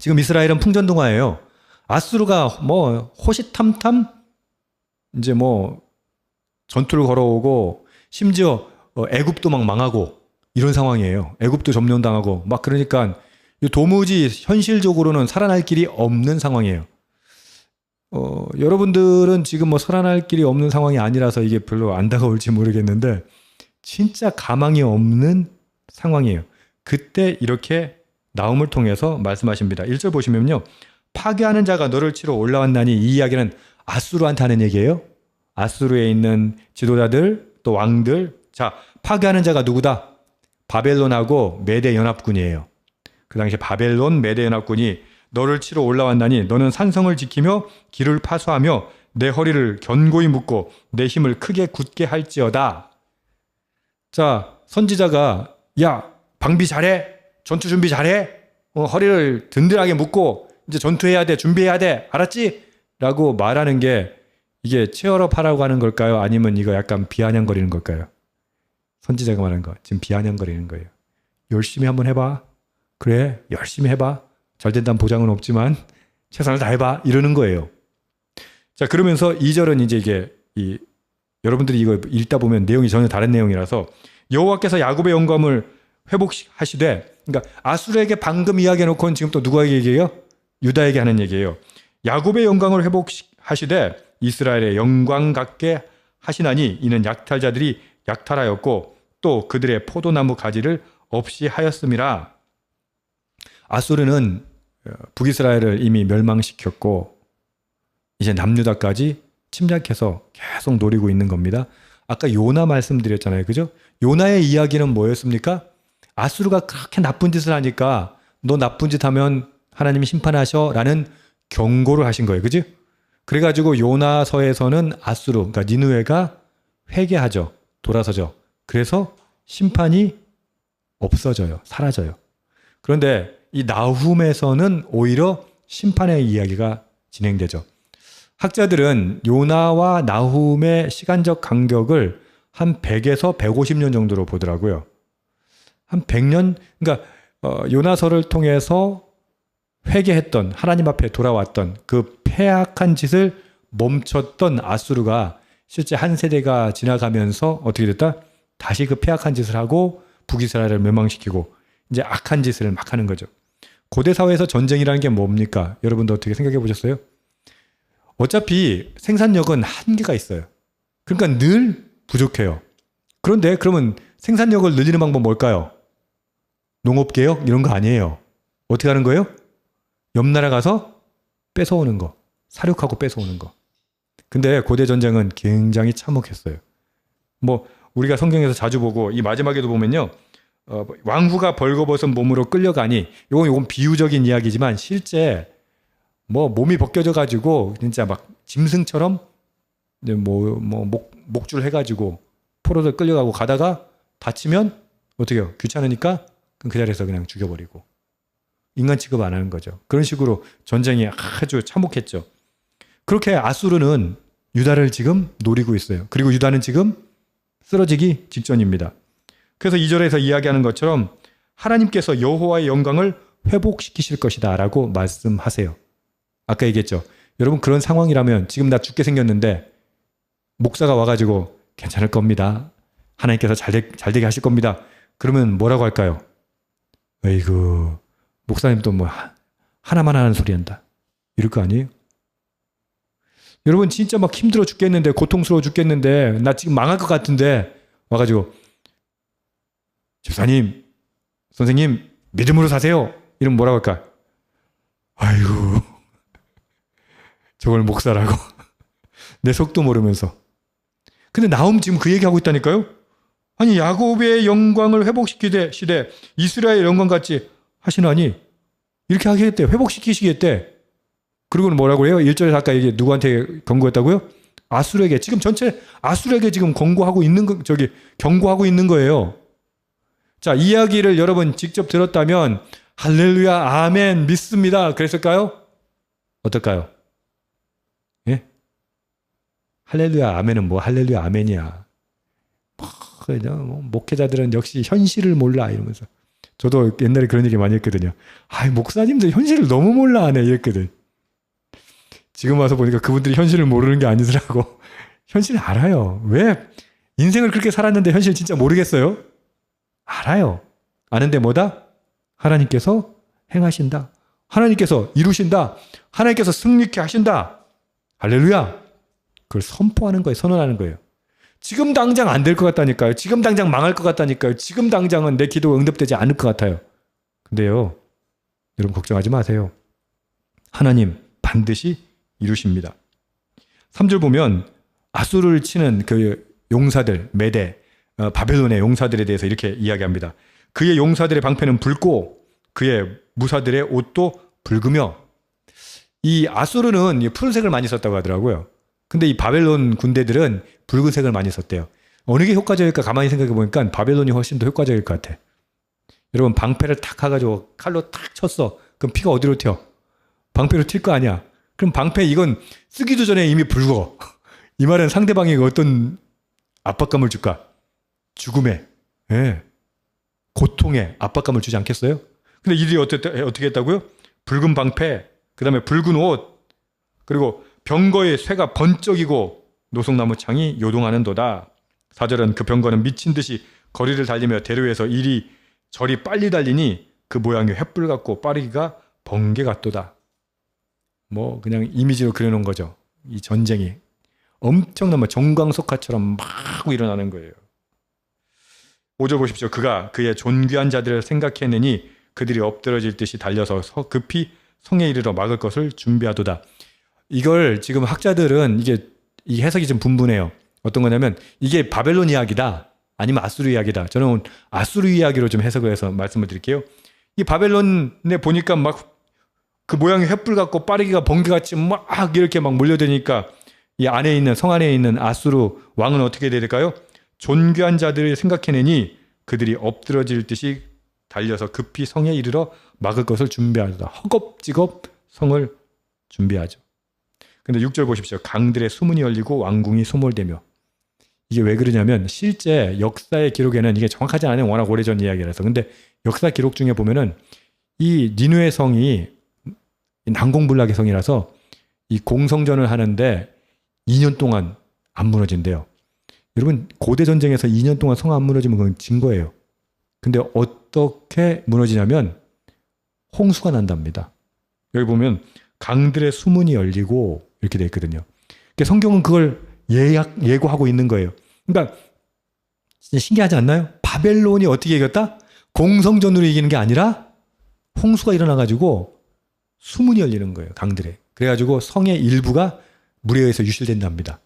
지금 이스라엘은 풍전등화예요. 아수르가 뭐 호시탐탐 이제 뭐 전투를 걸어오고 심지어 애굽도 막 망하고 이런 상황이에요. 애굽도 점령당하고 막 그러니까 도무지 현실적으로는 살아날 길이 없는 상황이에요. 여러분들은 지금 뭐 살아날 길이 없는 상황이 아니라서 이게 별로 안 다가올지 모르겠는데 진짜 가망이 없는 상황이에요. 그때 이렇게 나움을 통해서 말씀하십니다. 1절 보시면요. 파괴하는 자가 너를 치러 올라왔나니 이 이야기는 아수르한테 하는 얘기예요. 아수르에 있는 지도자들 또 왕들. 자, 파괴하는 자가 누구다? 바벨론하고 메대 연합군이에요. 그 당시에 바벨론 메대 연합군이 너를 치러 올라왔나니 너는 산성을 지키며 길을 파수하며 내 허리를 견고히 묶고 내 힘을 크게 굳게 할지어다. 자, 선지자가 야, 방비 잘해. 전투 준비 잘해. 허리를 든든하게 묶고 이제 전투해야 돼. 준비해야 돼. 알았지? 라고 말하는 게 이게 체얼업 하라고 하는 걸까요? 아니면 이거 약간 비아냥거리는 걸까요? 선지자가 말하는 거. 지금 비아냥거리는 거예요. 열심히 한번 해봐. 그래, 열심히 해봐. 잘 된다는 보장은 없지만 최선을 다해봐. 이러는 거예요. 자, 그러면서 2절은 이제 이게 여러분들이 이거 읽다 보면 내용이 전혀 다른 내용이라서 여호와께서 야곱의 영광을 회복하시되, 그러니까 아수르에게 방금 이야기해놓고는 지금 또 누구에게 얘기해요? 유다에게 하는 얘기예요. 야곱의 영광을 회복하시되 이스라엘의 영광 같게 하시나니 이는 약탈자들이 약탈하였고 또 그들의 포도나무 가지를 없이 하였음이라. 아수르는 북이스라엘을 이미 멸망시켰고 이제 남유다까지 침략해서 계속 노리고 있는 겁니다. 아까 요나 말씀드렸잖아요. 그죠? 요나의 이야기는 뭐였습니까? 아수르가 그렇게 나쁜 짓을 하니까 너 나쁜 짓 하면 하나님이 심판하셔 라는 경고를 하신 거예요. 그죠? 그래가지고 요나서에서는 아수르, 그러니까 니느웨가 회개하죠. 돌아서죠. 그래서 심판이 없어져요. 사라져요. 그런데 이 나훔에서는 오히려 심판의 이야기가 진행되죠. 학자들은 요나와 나훔의 시간적 간격을 한 100에서 150년 정도로 보더라고요. 한 100년, 그러니까 요나서를 통해서 회개했던, 하나님 앞에 돌아왔던 그 패악한 짓을 멈췄던 아수르가 실제 한 세대가 지나가면서 어떻게 됐다? 다시 그 패악한 짓을 하고 북이스라엘을 멸망시키고 이제 악한 짓을 막 하는 거죠. 고대 사회에서 전쟁이라는 게 뭡니까? 여러분도 어떻게 생각해 보셨어요? 어차피 생산력은 한계가 있어요. 그러니까 늘 부족해요. 그런데 그러면 생산력을 늘리는 방법 뭘까요? 농업개혁 이런 거 아니에요. 어떻게 하는 거예요? 옆 나라 가서 뺏어오는 거. 사륙하고 뺏어오는 거. 근데 고대 전쟁은 굉장히 참혹했어요. 뭐 우리가 성경에서 자주 보고 이 마지막에도 보면요. 왕후가 벌거벗은 몸으로 끌려가니 이건 비유적인 이야기지만 실제 뭐 몸이 벗겨져 가지고 진짜 막 짐승처럼 목줄 해가지고 포로들 끌려가고 가다가 다치면 어떻게 해요? 귀찮으니까 그 자리에서 그냥 죽여버리고 인간 취급 안 하는 거죠. 그런 식으로 전쟁이 아주 참혹했죠. 그렇게 아수르는 유다를 지금 노리고 있어요. 그리고 유다는 지금 쓰러지기 직전입니다. 그래서 2절에서 이야기하는 것처럼 하나님께서 여호와의 영광을 회복시키실 것이다 라고 말씀하세요. 아까 얘기했죠. 여러분 그런 상황이라면 지금 나 죽게 생겼는데 목사가 와가지고 괜찮을 겁니다. 하나님께서 잘 되게 하실 겁니다. 그러면 뭐라고 할까요? 어이구 목사님 또 뭐 하나만 하는 소리 한다. 이럴 거 아니에요? 여러분 진짜 막 힘들어 죽겠는데 고통스러워 죽겠는데 나 지금 망할 것 같은데 와가지고 집사님 선생님 믿음으로 사세요. 이러면 뭐라고 할까? 아이고 저걸 목사라고 내 속도 모르면서. 근데 나훔 지금 그 얘기하고 있다니까요. 아니 야곱의 영광을 회복시키되 시대 이스라엘 영광같이 하시나니 이렇게 하겠대. 회복시키시겠대. 그리고는 뭐라고 해요? 1절에서 아까 이게 누구한테 경고했다고요? 아수르에게. 지금 전체 아수르에게 지금 경고하고 있는 거예요. 자, 이야기를 여러분 직접 들었다면 할렐루야 아멘 믿습니다 그랬을까요? 어떨까요? 예? 할렐루야 아멘은 뭐 할렐루야 아멘이야. 목회자들은 역시 현실을 몰라 이러면서 저도 옛날에 그런 얘기 많이 했거든요. 아, 목사님들 현실을 너무 몰라하네 이랬거든. 지금 와서 보니까 그분들이 현실을 모르는 게 아니더라고. 현실 알아요. 왜? 인생을 그렇게 살았는데 현실 진짜 모르겠어요? 알아요. 아는데 뭐다? 하나님께서 행하신다. 하나님께서 이루신다. 하나님께서 승리케 하신다. 할렐루야. 그걸 선포하는 거예요. 선언하는 거예요. 지금 당장 안 될 것 같다니까요. 지금 당장 망할 것 같다니까요. 지금 당장은 내 기도가 응답되지 않을 것 같아요. 근데요, 여러분 걱정하지 마세요. 하나님 반드시 이루십니다. 3절 보면 아수르를 치는 그 용사들, 메대, 바벨론의 용사들에 대해서 이렇게 이야기합니다. 그의 용사들의 방패는 붉고 그의 무사들의 옷도 붉으며, 이 아수르는 푸른색을 많이 썼다고 하더라고요. 근데 이 바벨론 군대들은 붉은색을 많이 썼대요. 어느 게 효과적일까 가만히 생각해 보니까 바벨론이 훨씬 더 효과적일 것 같아. 여러분 방패를 탁 가가지고 칼로 탁 쳤어. 그럼 피가 어디로 튀어? 방패로 튈 거 아니야. 그럼 방패 이건 쓰기도 전에 이미 붉어. 이 말은 상대방에게 어떤 압박감을 줄까? 죽음에, 고통에 압박감을 주지 않겠어요? 근데 이들이 어떻게 했다고요? 붉은 방패, 그 다음에 붉은 옷, 그리고 병거의 쇠가 번쩍이고 노송나무 창이 요동하는도다. 4절은 그 병거는 미친 듯이 거리를 달리며 대로에서 이리 저리 빨리 달리니 그 모양이 횃불 같고 빠르기가 번개 같도다. 뭐 그냥 이미지로 그려놓은 거죠. 이 전쟁이 엄청난 정광석화처럼 막 일어나는 거예요. 5절 보십시오. 그가 그의 존귀한 자들을 생각해내니 그들이 엎드러질 듯이 달려서 급히 성에 이르러 막을 것을 준비하도다. 이걸 지금 학자들은 이 해석이 좀 분분해요. 어떤 거냐면 이게 바벨론 이야기다 아니면 아수르 이야기다. 저는 아수르 이야기로 좀 해석을 해서 말씀을 드릴게요. 이 바벨론에 보니까 막 그 모양이 횃불 같고 빠르기가 번개같이 막 이렇게 막 몰려드니까 이 안에 있는 성 안에 있는 아수르 왕은 어떻게 해야 될까요? 존귀한 자들을 생각해내니 그들이 엎드러질 듯이 달려서 급히 성에 이르러 막을 것을 준비하다. 허겁지겁 성을 준비하죠. 근데 6절 보십시오. 강들의 수문이 열리고 왕궁이 소몰되며. 이게 왜 그러냐면 실제 역사의 기록에는 이게 정확하지 않아요. 워낙 오래전 이야기라서. 근데 역사 기록 중에 보면은 이 니누의 성이 난공불락의 성이라서 이 공성전을 하는데 2년 동안 안 무너진대요. 여러분 고대 전쟁에서 2년 동안 성 안 무너지면 그건 진 거예요. 근데 어떻게 무너지냐면 홍수가 난답니다. 여기 보면 강들의 수문이 열리고 이렇게 돼 있거든요. 그러니까 성경은 그걸 예고하고 있는 거예요. 그러니까 진짜 신기하지 않나요? 바벨론이 어떻게 이겼다? 공성전으로 이기는 게 아니라 홍수가 일어나가지고 수문이 열리는 거예요. 강들에. 그래가지고 성의 일부가 물에 의해서 유실된답니다.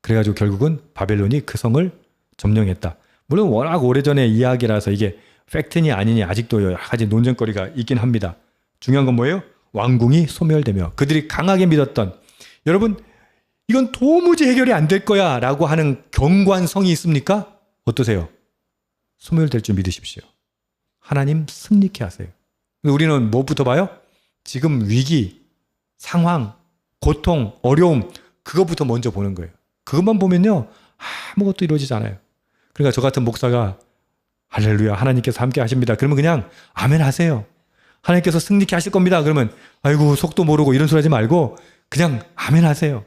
그래가지고 결국은 바벨론이 그 성을 점령했다. 물론 워낙 오래전의 이야기라서 이게 팩트니 아니니 아직도 여러 가지 논쟁거리가 있긴 합니다. 중요한 건 뭐예요? 왕궁이 소멸되며 그들이 강하게 믿었던, 여러분 이건 도무지 해결이 안 될 거야 라고 하는 견고한 성이 있습니까? 어떠세요? 소멸될 줄 믿으십시오. 하나님 승리케 하세요. 우리는 뭐부터 봐요? 지금 위기, 상황, 고통, 어려움, 그것부터 먼저 보는 거예요. 그것만 보면요 아무것도 이루어지지 않아요. 그러니까 저 같은 목사가 할렐루야 하나님께서 함께 하십니다. 그러면 그냥 아멘 하세요. 하나님께서 승리케 하실 겁니다. 그러면 아이고 속도 모르고 이런 소리 하지 말고 그냥 아멘 하세요.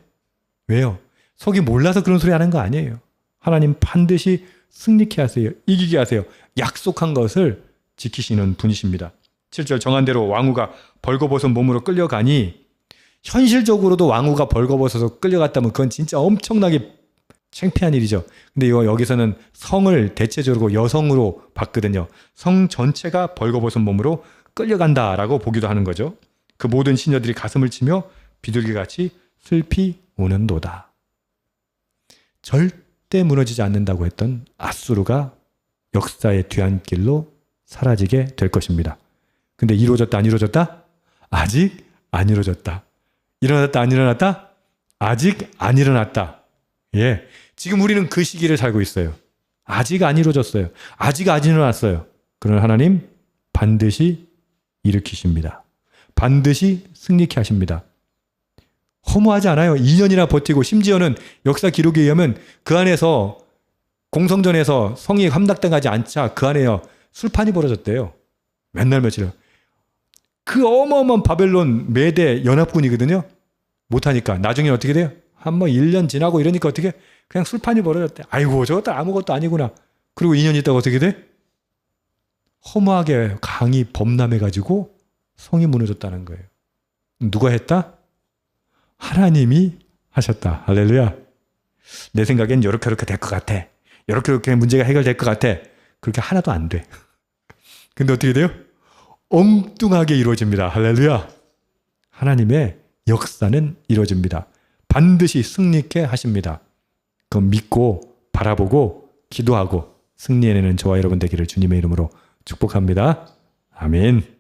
왜요? 속이 몰라서 그런 소리 하는 거 아니에요. 하나님 반드시 승리케 하세요. 이기게 하세요. 약속한 것을 지키시는 분이십니다. 7절 정한 대로 왕후가 벌거벗은 몸으로 끌려가니, 현실적으로도 왕후가 벌거벗어서 끌려갔다면 그건 진짜 엄청나게 창피한 일이죠. 근데 여기서는 성을 대체적으로 여성으로 봤거든요. 성 전체가 벌거벗은 몸으로 끌려간다라고 보기도 하는 거죠. 그 모든 시녀들이 가슴을 치며 비둘기같이 슬피 우는도다. 절대 무너지지 않는다고 했던 아수르가 역사의 뒤안길로 사라지게 될 것입니다. 근데 이루어졌다 안 이루어졌다? 아직 안 이루어졌다. 일어났다 안 일어났다? 아직 안 일어났다. 예, 지금 우리는 그 시기를 살고 있어요. 아직 안 이루어졌어요. 아직 안 일어났어요. 그러나 하나님 반드시 일으키십니다. 반드시 승리케 하십니다. 허무하지 않아요. 2년이나 버티고, 심지어는 역사 기록에 의하면 그 안에서 공성전에서 성이 함락당하지 않자 그 안에요 술판이 벌어졌대요. 맨날 며칠. 그 어마어마한 바벨론 메대 연합군이거든요. 못하니까. 나중에 어떻게 돼요? 한 번 1년 지나고 이러니까 어떻게? 그냥 술판이 벌어졌대. 아이고 저것도 아무것도 아니구나. 그리고 2년 있다가 어떻게 돼? 허무하게 강이 범람해가지고 성이 무너졌다는 거예요. 누가 했다? 하나님이 하셨다. 할렐루야. 내 생각엔 이렇게 될 것 같아. 이렇게 문제가 해결될 것 같아. 그렇게 하나도 안 돼. 근데 어떻게 돼요? 엉뚱하게 이루어집니다. 할렐루야. 하나님의 역사는 이루어집니다. 반드시 승리케 하십니다. 그건 믿고 바라보고 기도하고 승리해내는 저와 여러분 되기를 주님의 이름으로 축복합니다. 아멘.